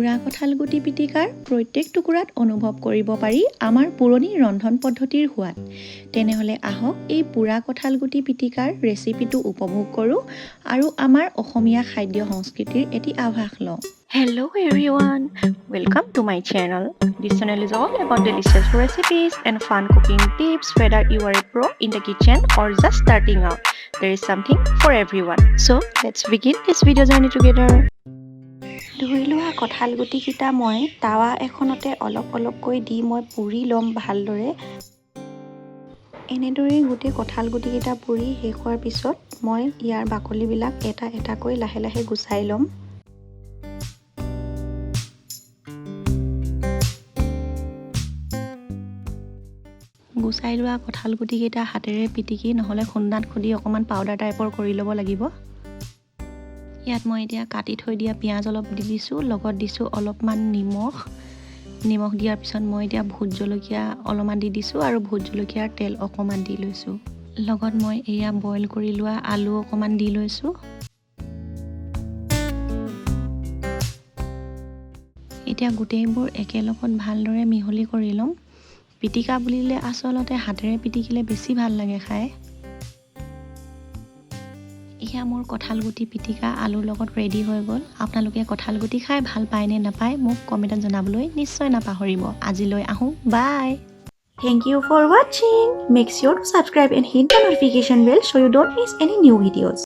পুৰা কঁঠালগুটি পিটিকাৰ প্ৰত্যেক টুকুৰাত অনুভৱ কৰিব পাৰি আমাৰ পুৰণি ৰন্ধন পদ্ধতিৰ সোৱাদ। তেনেহ'লে আহক এই পুৰা কঁঠালগুটি পিটিকাৰ ৰেচিপিটো উপভোগ কৰোঁ আৰু আমাৰ অসমীয়া খাদ্য সংস্কৃতিৰ এটি আভাস লওঁ। Hello everyone, welcome to my channel. This channel is all about delicious recipes and fun cooking tips. Whether you are a pro in the kitchen or just starting out, there is something for everyone. So let's begin this video journey together. ধুই লোৱা কঁঠালগুটিকেইটা মই তাৱা এখনতে অলপ অলপকৈ দি মই পুৰি ল'ম ভালদৰে। এনেদৰে গোটেই কঁঠালগুটিকেইটা পুৰি শেষ হোৱাৰ পিছত মই ইয়াৰ বাকলিবিলাক এটা এটাকৈ লাহে লাহে গুচাই ল'ম। গুচাই লোৱা কঁঠালগুটিকেইটা হাতেৰে পিটিকি নহ'লে খুন্দাত খুন্দি অকণমান পাউডাৰ টাইপৰ কৰি ল'ব লাগিব। ইয়াত মই এতিয়া কাটি থৈ দিয়া পিঁয়াজ অলপ দি দিছোঁ, লগত দিছোঁ অলপমান নিমখ দিয়াৰ পিছত মই এতিয়া ভোট জলকীয়া অলপমান দি দিছোঁ আৰু ভোট জলকীয়াৰ তেল অকণমান দি লৈছোঁ। লগত মই এয়া বইল কৰি লোৱা আলু অকণমান দি লৈছোঁ। এতিয়া গোটেইবোৰ একেলগত ভালদৰে মিহলি কৰি ল'ম। পিটিকা বুলিলে আচলতে হাতেৰে পিটিকিলে বেছি ভাল লাগে খাই। এয়া মোৰ কঁঠালগুটি পিটিকা আলুৰ লগত ৰেডি হৈ গ'ল। আপোনালোকে কঁঠালগুটি খাই ভাল পায় নে নাপায় মোক কমেণ্টত জনাবলৈ নিশ্চয় নাপাহৰিব। আজিলৈ আহোঁ, বাই। Thank you for watching. Make sure to subscribe and hit the notification bell so you don't miss any new videos.